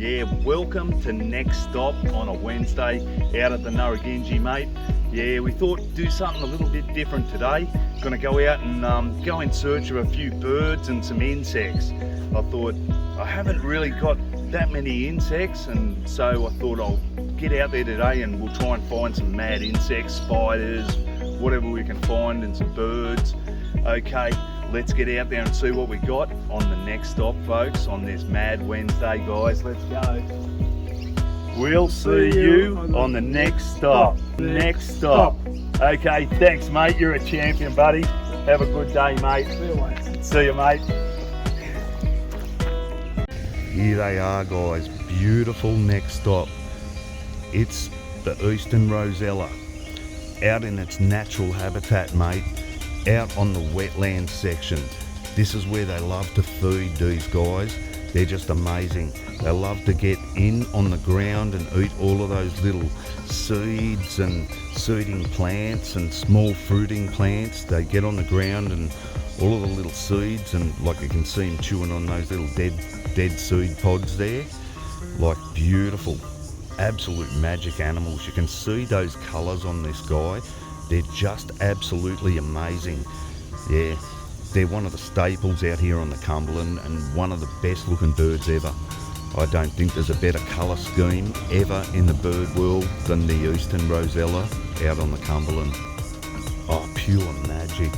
Yeah, welcome to Next Stop on a Wednesday out at the Narragansett, mate. Yeah, we thought do something a little bit different today. Gonna go out and go in search of a few birds and some insects. I thought I haven't really got that many insects, and so I thought I'll get out there today and we'll try and find some mad insects, spiders, whatever we can find, and some birds. Okay, let's get out there and see what we got on the Next Stop, folks, on this mad Wednesday, guys. Let's go. We'll see you on the next stop. Next stop. Okay, thanks, mate. You're a champion, buddy. Have a good day, mate. See you later. See you, mate. Here they are, guys. Beautiful Next Stop. It's the Eastern Rosella, out in its natural habitat, mate. Out on the wetland section. This is where they love to feed, these guys. They're just amazing. They love to get in on the ground and eat all of those little seeds and seeding plants and small fruiting plants. They get on the ground and all of the little seeds, and like you can see them chewing on those little dead seed pods there. Like beautiful, absolute magic animals. You can see those colours on this guy. They're just absolutely amazing. Yeah, they're one of the staples out here on the Cumberland and one of the best looking birds ever. I don't think there's a better colour scheme ever in the bird world than the Eastern Rosella out on the Cumberland. Oh, pure magic.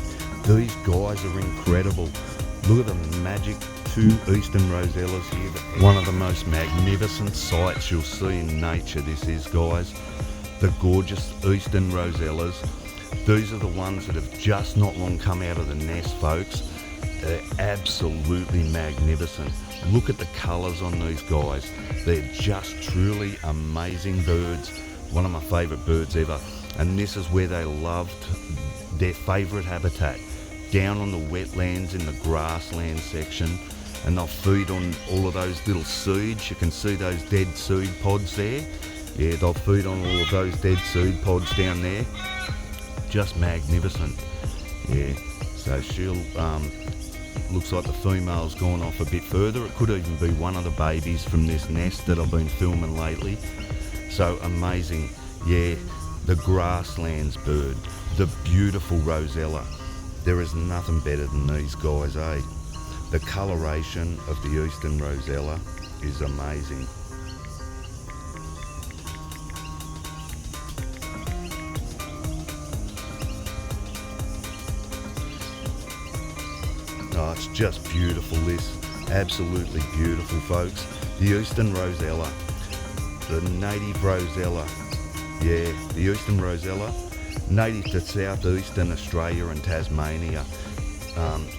These guys are incredible. Look at the magic two Eastern Rosellas here. One of the most magnificent sights you'll see in nature, this is, guys. The gorgeous Eastern Rosellas. These are the ones that have just not long come out of the nest, folks. They're absolutely magnificent. Look at the colours on these guys. They're just truly amazing birds. One of my favourite birds ever. And this is where they loved their favourite habitat. Down on the wetlands in the grassland section. And they'll feed on all of those little seeds. You can see those dead seed pods there. Yeah, they'll feed on all of those dead seed pods down there. Just magnificent. Yeah, so she'll, looks like the female's gone off a bit further. It could even be one of the babies from this nest that I've been filming lately. So amazing. Yeah, the grasslands bird, the beautiful Rosella. There is nothing better than these guys, eh? The coloration of the Eastern Rosella is amazing. Oh, it's just beautiful, this. Absolutely beautiful, folks. The Eastern Rosella, the native Rosella. Yeah, the Eastern Rosella, native to southeastern Australia and Tasmania.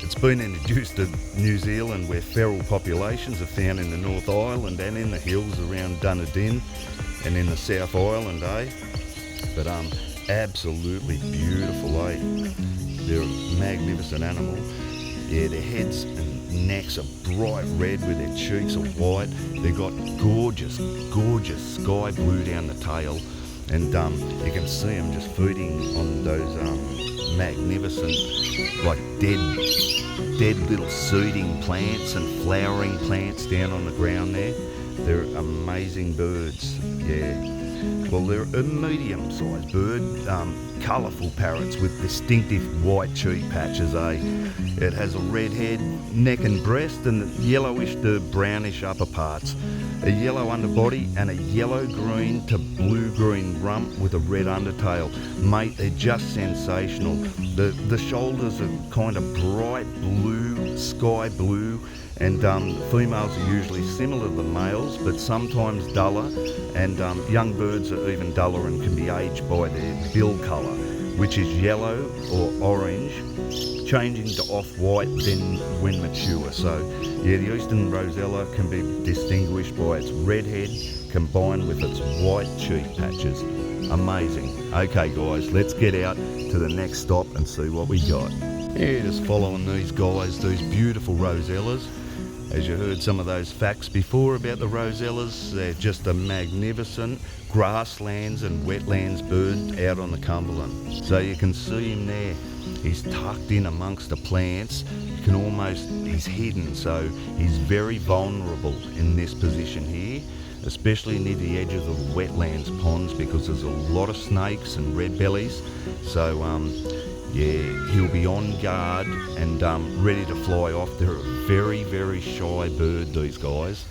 It's been introduced to New Zealand, where feral populations are found in the North Island and in the hills around Dunedin and in the South Island, eh? But absolutely beautiful, eh? They're a magnificent animal. Yeah, their heads and necks are bright red with their cheeks are white. They've got gorgeous, gorgeous sky blue down the tail. And you can see them just feeding on those magnificent, like dead little seeding plants and flowering plants down on the ground there. They're amazing birds, yeah. Well, they're a medium-sized bird, colourful parrots with distinctive white cheek patches, eh? It has a red head, neck and breast, and yellowish to brownish upper parts. A yellow underbody and a yellow-green to blue-green rump with a red undertail. Mate, they're just sensational. The shoulders are kind of bright blue, sky blue, and females are usually similar to the males, but sometimes duller, and young birds are even duller and can be aged by their bill colour, which is yellow or orange, changing to off-white then when mature. So yeah, the Eastern Rosella can be distinguished by its red head combined with its white cheek patches. Amazing. Okay guys, let's get out to the next stop and see what we got. Yeah, just following these guys, these beautiful Rosellas. As you heard some of those facts before about the Rosellas, they're just a magnificent grasslands and wetlands bird out on the Cumberland. So you can see him there. He's tucked in amongst the plants. He's hidden, so he's very vulnerable in this position here, especially near the edge of the wetlands ponds, because there's a lot of snakes and red bellies. So yeah, he'll be on guard and ready to fly off. They're a very, very shy bird, these guys.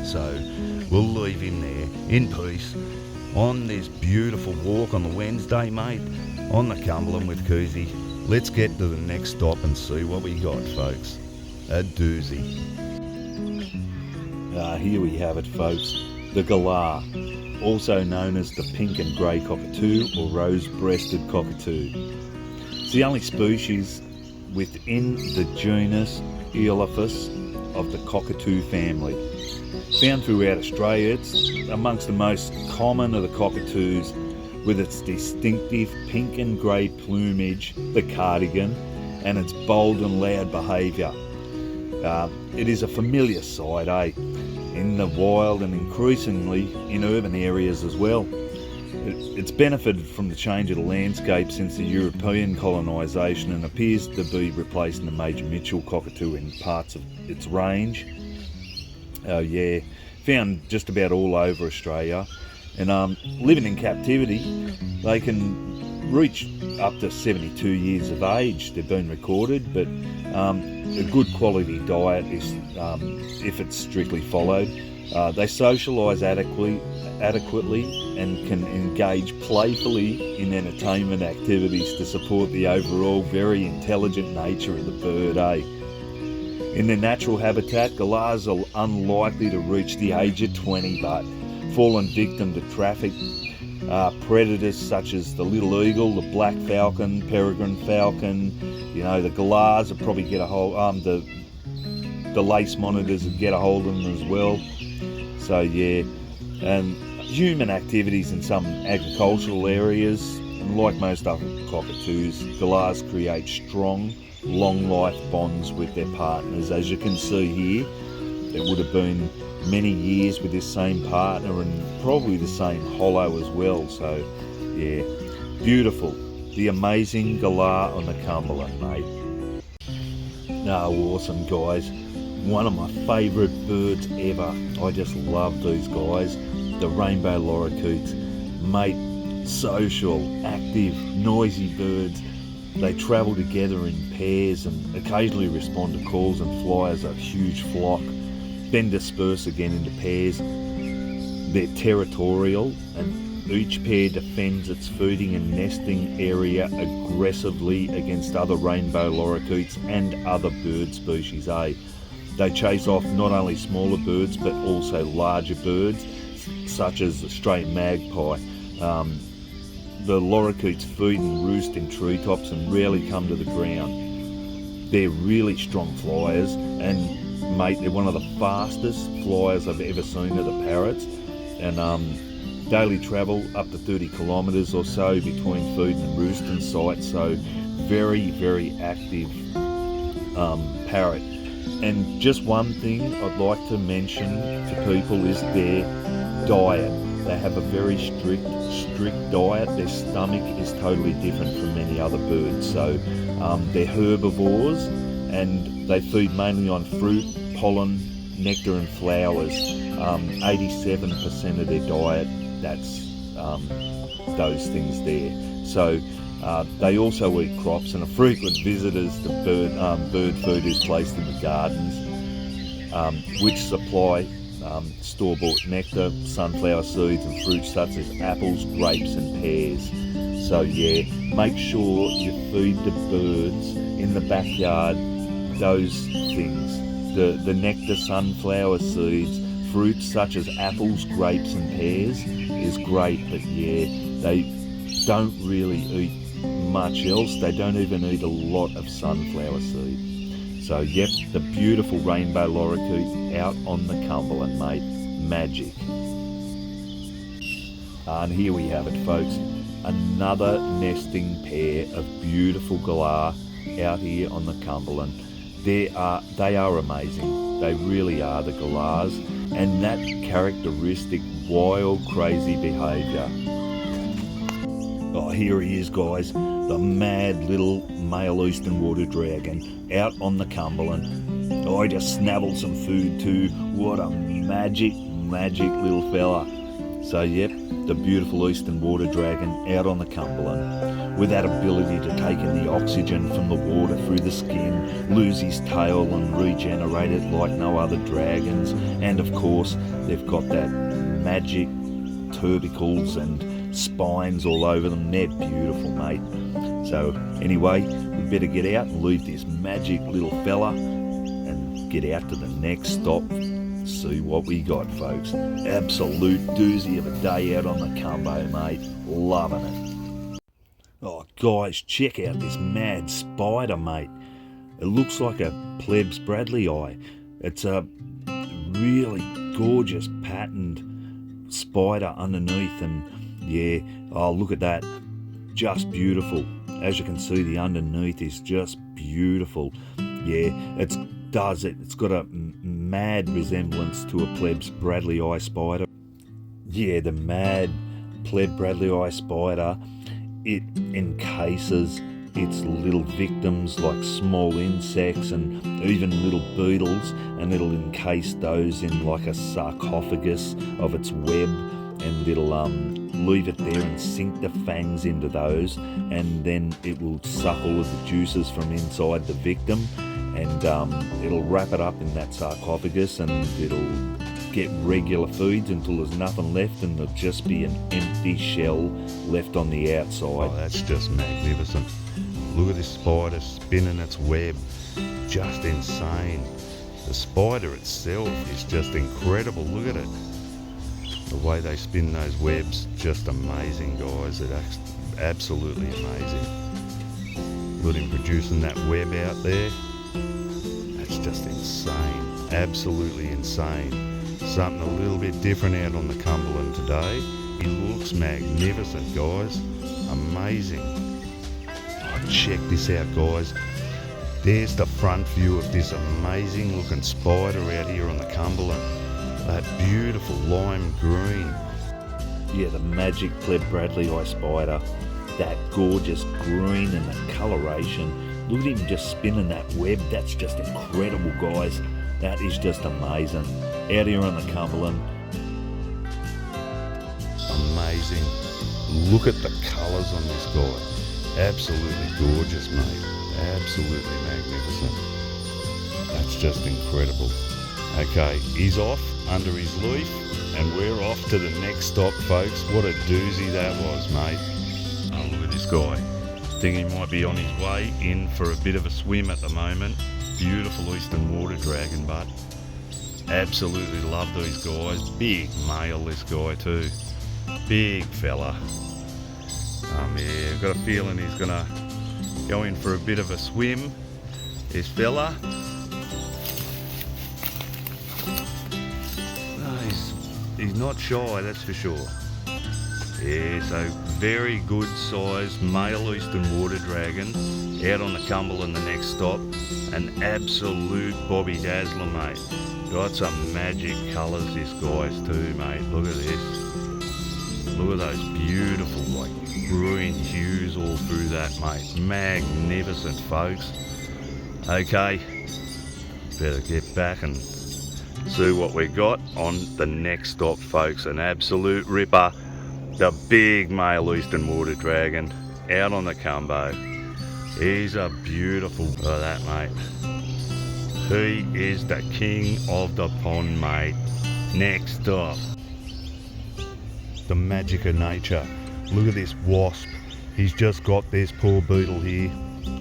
So we'll leave him there in peace on this beautiful walk on the Wednesday, mate, on the Cumberland with Koozie. Let's get to the next stop and see what we got, folks. A doozy. Here we have it, folks. The galah, also known as the pink and grey cockatoo or rose-breasted cockatoo. It's the only species within the genus Eophis of the cockatoo family. Found throughout Australia, it's amongst the most common of the cockatoos, with its distinctive pink and grey plumage, the cardigan, and its bold and loud behaviour. It is a familiar sight, in the wild and increasingly in urban areas as well. It's benefited from the change of the landscape since the European colonisation and appears to be replacing the major Mitchell cockatoo in parts of its range. Yeah, found just about all over Australia. And living in captivity, they can reach up to 72 years of age. They've been recorded, but a good quality diet is, if it's strictly followed. They socialise adequately and can engage playfully in entertainment activities to support the overall very intelligent nature of the bird, In their natural habitat, galahs are unlikely to reach the age of 20, but fallen victim to traffic predators such as the little eagle, the black falcon, peregrine falcon. You know, the galahs will probably get a hold. The lace monitors will get a hold of them as well. So yeah, and human activities in some agricultural areas, and like most other cockatoos, galahs create strong, long life bonds with their partners. As you can see here, it would have been many years with this same partner and probably the same hollow as well. So yeah, beautiful. The amazing galah on the Cumberland, mate. No, awesome, guys. One of my favourite birds ever. I just love these guys. The rainbow lorikeets, mate. Social, active, noisy birds. They travel together in pairs and occasionally respond to calls and fly as a huge flock, then disperse again into pairs. They're territorial, and each pair defends its feeding and nesting area aggressively against other rainbow lorikeets and other bird species. They chase off not only smaller birds but also larger birds, such as the straight magpie. The lorikeets feed and roost in treetops and rarely come to the ground. They're really strong flyers, and mate, they're one of the fastest flyers I've ever seen of the parrots, and daily travel up to 30 kilometres or so between feed and roosting sites, so very, very active parrot. And just one thing I'd like to mention to people is their diet. They have a very strict diet. Their stomach is totally different from many other birds. So they're herbivores, and they feed mainly on fruit, pollen, nectar and flowers. 87% of their diet, that's those things there. So they also eat crops and are frequent visitors to bird feeders placed in the gardens, which supply store-bought nectar, sunflower seeds and fruits such as apples, grapes and pears. So yeah, make sure you feed the birds in the backyard those things. The nectar, sunflower seeds, fruits such as apples, grapes and pears is great, but yeah, they don't really eat much else. They don't even eat a lot of sunflower seed. So yep, the beautiful rainbow lorikeet out on the Cumberland, mate. Magic. And here we have it, folks. Another nesting pair of beautiful galah out here on the Cumberland. They are amazing. They really are, the galahs, and that characteristic wild, crazy behaviour. Oh, here he is, guys. the mad little male eastern water dragon out on the Cumberland. I just snaveled some food too. What a magic little fella. So yep, the beautiful eastern water dragon out on the Cumberland, with that ability to take in the oxygen from the water through the skin, lose his tail and regenerate it like no other dragons. And of course, they've got that magic tubercles and spines all over them. They're beautiful, mate. So anyway, we better get out and leave this magic little fella and get out to the next stop. See what we got, folks. Absolute doozy of a day out on the Cumbo, mate. Loving it. Oh, guys, check out this mad spider, mate. It looks like a plebs Bradley eye. It's a really gorgeous patterned spider underneath, and yeah, oh, look at that. Just beautiful. As you can see, the underneath is just beautiful. Yeah, it's got a mad resemblance to a plebs Bradley eye spider. Yeah, the mad pleb Bradley eye spider, it encases its little victims like small insects and even little beetles, and it'll encase those in like a sarcophagus of its web, and it'll leave it there and sink the fangs into those, and then it will suck all of the juices from inside the victim, and it'll wrap it up in that sarcophagus, and it'll get regular feeds until there's nothing left, and there'll just be an empty shell left on the outside. Oh, that's just magnificent. Look at this spider spinning its web. Just insane. The spider itself is just incredible. Look at it. The way they spin those webs, just amazing, guys. It's absolutely amazing. Look at him producing that web out there. That's just insane. Absolutely insane. Something a little bit different out on the Cumberland today. He looks magnificent, guys. Amazing. Oh, check this out, guys. There's the front view of this amazing looking spider out here on the Cumberland. That beautiful lime green. Yeah, the magic pleb Bradley eye spider. That gorgeous green and the coloration. Look at him just spinning that web. That's just incredible, guys. That is just amazing. Out here on the Cumberland. Amazing. Look at the colours on this guy. Absolutely gorgeous, mate. Absolutely magnificent. That's just incredible. Okay, he's off under his leaf, and we're off to the next stop, folks. What a doozy that was, mate. Oh, look at this guy. Think he might be on his way in for a bit of a swim at the moment. Beautiful eastern water dragon, but absolutely love these guys. Big male, this guy too. Big fella. Yeah, I've got a feeling he's gonna go in for a bit of a swim, this fella. No, he's not shy, that's for sure. Yeah, so very good sized male eastern water dragon out on the Cumberland, the next stop. An absolute Bobby Dazzler, mate. Got some magic colours, this guy's too, mate. Look at this. Look at those beautiful, like, green hues all through that, mate. Magnificent, folks. Okay, better get back and see what we got on the next stop, folks. An absolute ripper. The big male eastern water dragon out on the Cumbo. He's a beautiful, look at that, mate. He is the king of the pond, mate. Next stop. The magic of nature. Look at this wasp. He's just got this poor beetle here,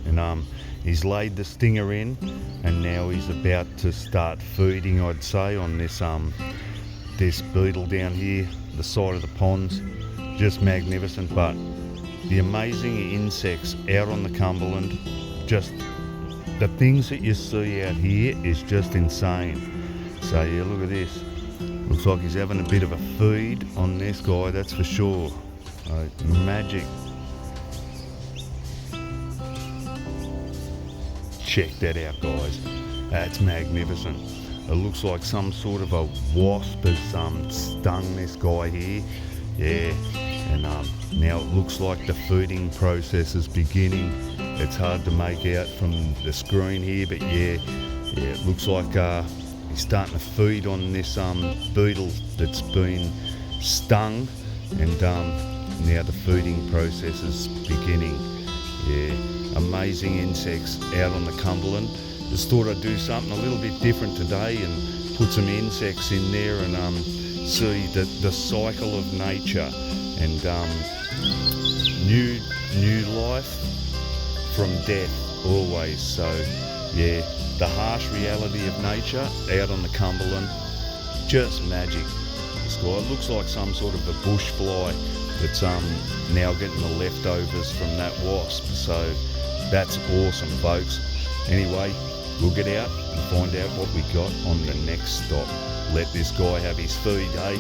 and he's laid the stinger in, and now he's about to start feeding, I'd say, on this this beetle down here, the side of the ponds. Just magnificent. But the amazing insects out on the Cumberland, just the things that you see out here is just insane. So yeah, look at this. Looks like he's having a bit of a feed on this guy, that's for sure. Magic. Check that out, guys. That's magnificent. It looks like some sort of a wasp has stung this guy here. Yeah, And now it looks like the feeding process is beginning. It's hard to make out from the screen here, but yeah, it looks like he's starting to feed on this beetle that's been stung, and now the feeding process is beginning. Yeah, amazing insects out on the Cumberland. Just thought I'd do something a little bit different today and put some insects in there and see the cycle of nature and new life from death always. So yeah, the harsh reality of nature out on the Cumberland, just magic. This guy looks like some sort of a bush fly that's now getting the leftovers from that wasp. So that's awesome, folks. Anyway, we'll get out and find out what we got on the next stop. Let this guy have his food, eh?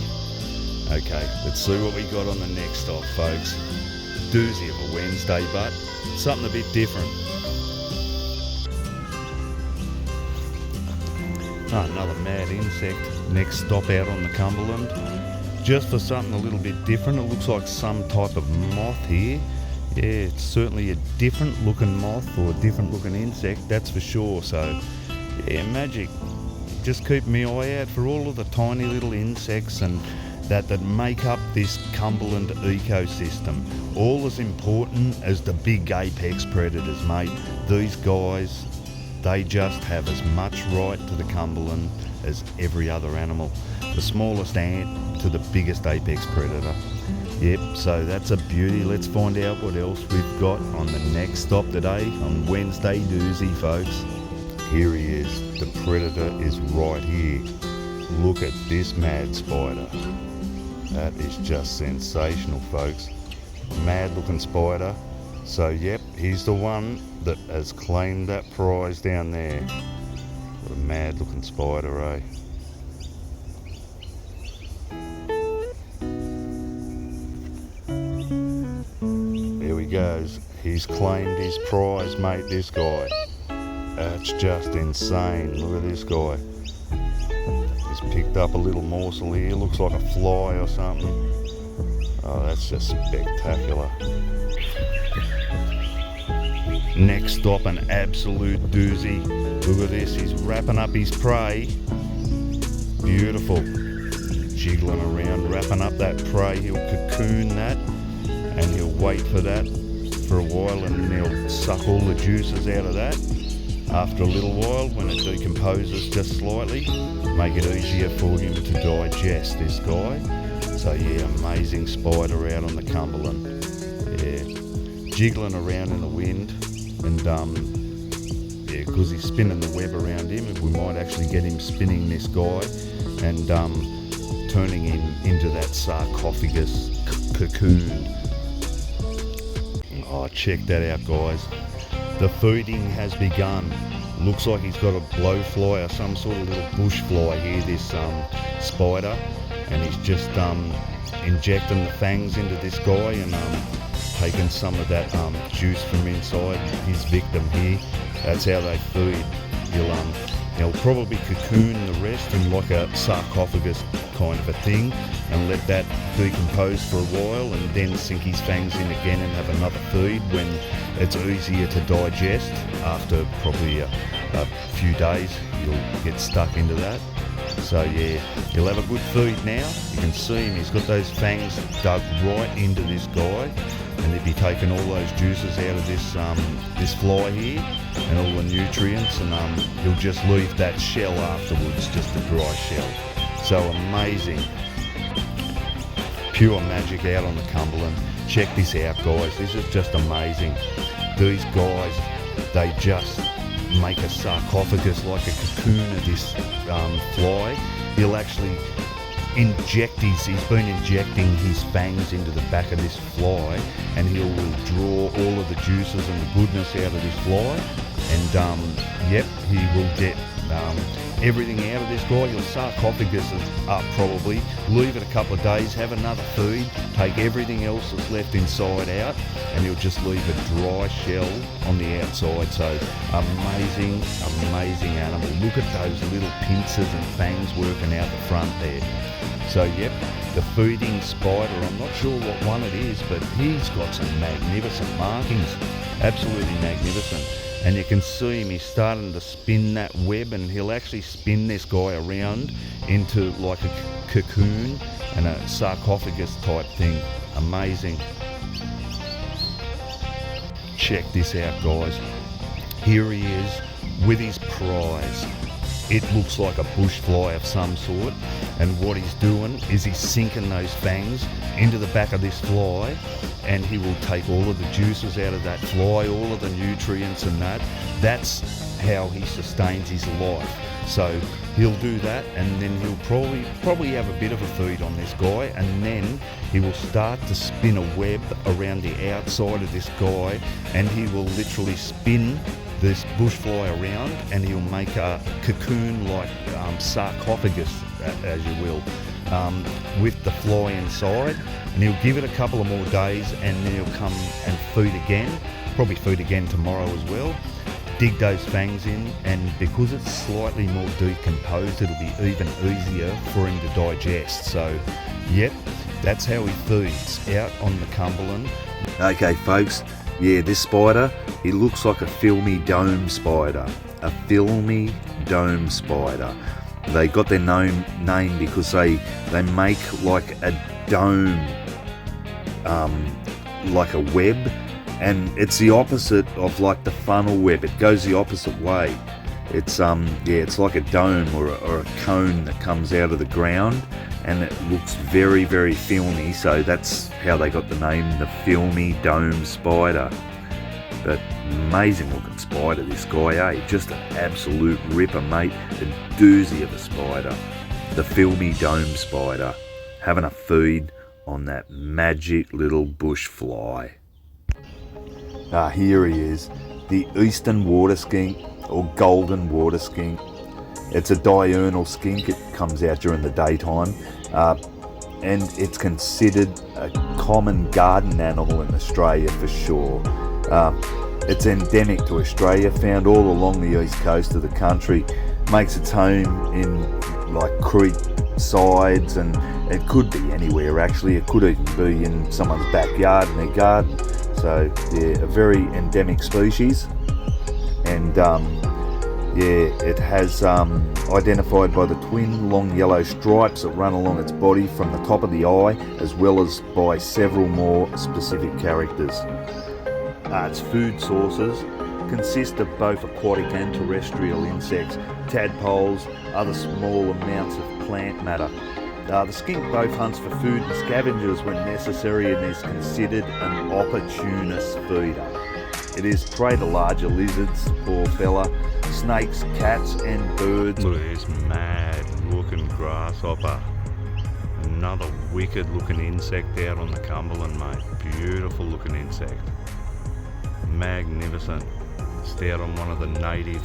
Okay, let's see what we got on the next stop, folks. Doozy of a Wednesday, but something a bit different. Another mad insect. Next stop out on the Cumberland. Just for something a little bit different. It looks like some type of moth here. Yeah, it's certainly a different looking moth or a different looking insect, that's for sure. So yeah, magic. Just keep my eye out for all of the tiny little insects and that make up this Cumberland ecosystem. All as important as the big apex predators, mate. These guys, they just have as much right to the Cumberland as every other animal. The smallest ant to the biggest apex predator. Yep, so that's a beauty. Let's find out what else we've got on the next stop today on Wednesday Doozy, folks. Here he is. The predator is right here. Look at this mad spider. That is just sensational, folks. Mad looking spider. So yep, he's the one that has claimed that prize down there. What a mad looking spider, eh? There he goes. He's claimed his prize, mate, this guy. That's just insane. Look at this guy. He's picked up a little morsel here. Looks like a fly or something. Oh, that's just spectacular. Next stop, an absolute doozy. Look at this, he's wrapping up his prey. Beautiful. Jiggling around, wrapping up that prey. He'll cocoon that and he'll wait for that for a while, and then he'll suck all the juices out of that. After a little while, when it decomposes just slightly, make it easier for him to digest, this guy. So yeah, amazing spider out on the Cumberland. Yeah, jiggling around in the wind, and yeah, because he's spinning the web around him, we might actually get him spinning this guy and turning him into that sarcophagus cocoon. Oh, check that out, guys. The feeding has begun. Looks like he's got a blowfly or some sort of little bush fly here, this spider, and he's just injecting the fangs into this guy and taking some of that juice from inside his victim here. That's how they feed. He'll probably cocoon the rest in like a sarcophagus kind of a thing and let that decompose for a while, and then sink his fangs in again and have another feed when it's easier to digest. After probably a few days, you'll get stuck into that. So yeah, he'll have a good feed now. You can see him, he's got those fangs dug right into this guy, and he'll be taking all those juices out of this fly here and all the nutrients, and he'll just leave that shell afterwards, just a dry shell. So amazing. Pure magic out on the Cumberland. Check this out, guys. This is just amazing. These guys, they just make a sarcophagus like a cocoon of this fly. He'll actually he's been injecting his fangs into the back of this fly, and he'll draw all of the juices and the goodness out of this fly, and yep, he will get everything out of this guy. Your sarcophagus is up probably. Leave it a couple of days, have another feed, take everything else that's left inside out, and he'll just leave a dry shell on the outside. So amazing, amazing animal. Look at those little pincers and fangs working out the front there. So yep, the feeding spider. I'm not sure what one it is, but he's got some magnificent markings, absolutely magnificent. And you can see him, he's starting to spin that web, and he'll actually spin this guy around into like a cocoon and a sarcophagus type thing. Amazing. Check this out, guys. Here he is with his prize. It looks like a bush fly of some sort, and what he's doing is he's sinking those fangs into the back of this fly, and he will take all of the juices out of that fly, all of the nutrients and that. That's how he sustains his life. So he'll do that, and then he'll probably have a bit of a feed on this guy, and then he will start to spin a web around the outside of this guy, and he will literally spin this bush fly around, and he'll make a cocoon-like sarcophagus, as you will, with the fly inside, and he'll give it a couple of more days, and then he'll come and feed again, probably feed again tomorrow as well, dig those fangs in, and because it's slightly more decomposed, it'll be even easier for him to digest. So yep, that's how he feeds out on the Cumberland. Okay folks, yeah, this spider, he looks like a filmy dome spider. A filmy dome spider. They got their name because they make like a dome, like a web, and it's the opposite of like the funnel web. It goes the opposite way. It's it's like a dome or a cone that comes out of the ground, and it looks very, very filmy, so that's how they got the name, the filmy dome spider. But amazing looking spider, this guy, eh? Just an absolute ripper, mate. A doozy of a spider. The filmy dome spider, having a feed on that magic little bush fly. Ah, here he is, the eastern water skink, or golden water skink. It's a diurnal skink. It comes out during the daytime, and it's considered a common garden animal in Australia for sure. It's endemic to Australia, found all along the east coast of the country. Makes its home in like creek sides, and it could be anywhere actually. It could even be in someone's backyard in their garden. So yeah, a very endemic species, and it has identified by the twin long yellow stripes that run along its body from the top of the eye, as well as by several more specific characters. Its food sources consist of both aquatic and terrestrial insects, tadpoles, other small amounts of plant matter. The skink both hunts for food and scavenges when necessary, and is considered an opportunist feeder. It is prey to larger lizards, poor fella, snakes, cats and birds. Look at this mad looking grasshopper. Another wicked looking insect out on the Cumberland, mate. Beautiful looking insect. Magnificent. It's out on one of the native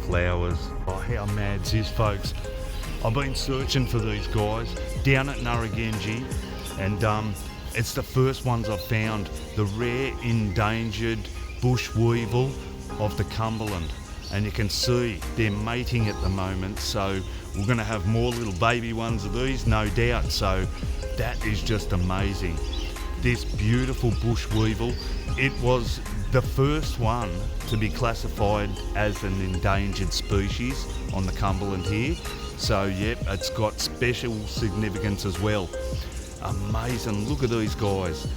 flowers. Oh, how mad's this, folks? I've been searching for these guys down at Narragansett, and it's the first ones I've found. The rare endangered bush weevil of the Cumberland, and you can see they're mating at the moment, so we're going to have more little baby ones of these, no doubt. So that is just amazing. This beautiful bush weevil, it was the first one to be classified as an endangered species on the Cumberland here. So yep, it's got special significance as well. Amazing, look at these guys.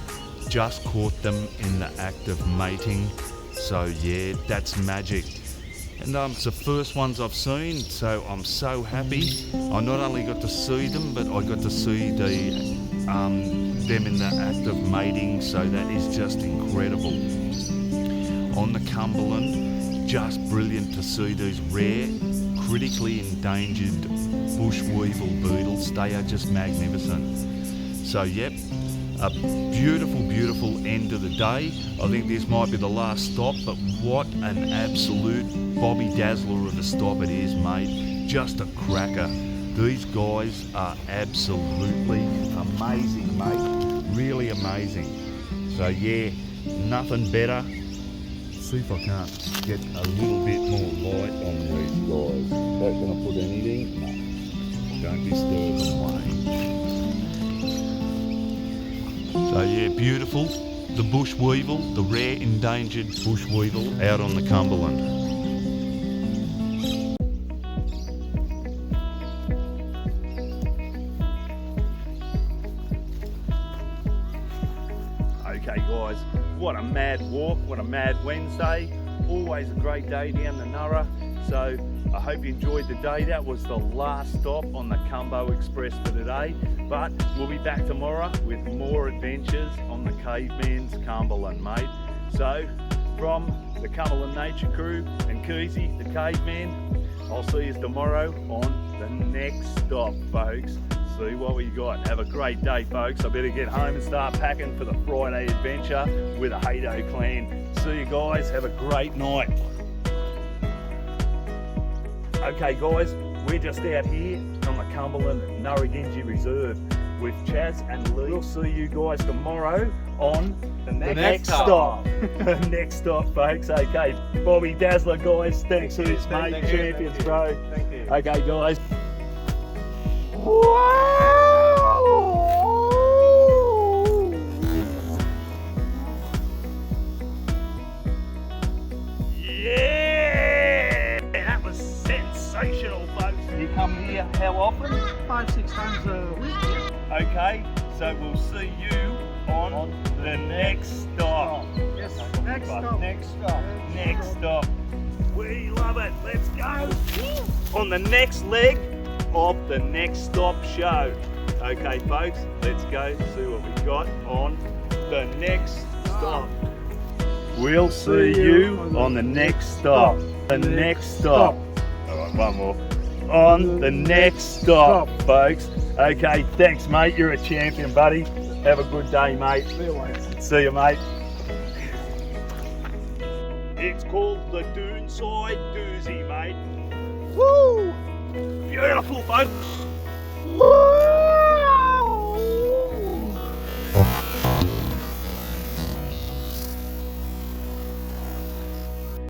Just caught them in the act of mating. So yeah, that's magic. And it's the first ones I've seen, so I'm so happy. I not only got to see them, but I got to see them in the act of mating, so that is just incredible. On the Cumberland, just brilliant to see these rare, critically endangered bush weevil beetles. They are just magnificent. So yep, a beautiful, beautiful end of the day. I think this might be the last stop, but what an absolute Bobby Dazzler of a stop it is, mate. Just a cracker. These guys are absolutely amazing, mate. Really amazing. So yeah, nothing better. See if I can't get a little bit more light on these guys. Not gonna put anything? No. Don't disturb them, mate. So yeah, beautiful. The bush weevil, the rare endangered bush weevil out on the Cumberland. Okay guys, what a mad walk, what a mad Wednesday. Always a great day down the Nurra. So I hope you enjoyed the day. That was the last stop on the Cumbo Express for today. But we'll be back tomorrow with more adventures on the Caveman's Cumberland, mate. So from the Cumberland Nature Crew and Keezy, the Caveman, I'll see you tomorrow on the next stop, folks. See what we got. Have a great day, folks. I better get home and start packing for the Friday adventure with the Hato clan. See you guys. Have a great night. Okay guys, we're just out here on the Cumberland Nurraginji Reserve with Chaz and Lee. We'll see you guys tomorrow on the next stop. The next stop, folks. Okay, Bobby Dazzler, guys. Thanks for this, mate. Champions, bro. Thank you. Okay, guys. Yeah, that was sensational, folks. You come here how often? 5-6 times a week. Okay, so we'll see you on the next stop. Yes, next stop. Next stop. Next stop. We love it. Let's go on the next leg of the next stop show. Okay, folks, let's go see what we got on the next stop. We'll see you on the next stop. The next stop. All right, one more. On the next stop, folks. Okay, thanks, mate. You're a champion, buddy. Have a good day, mate. See you later. See you, mate. It's called the Doonside Doozy, mate. Woo! Beautiful, folks. Woo!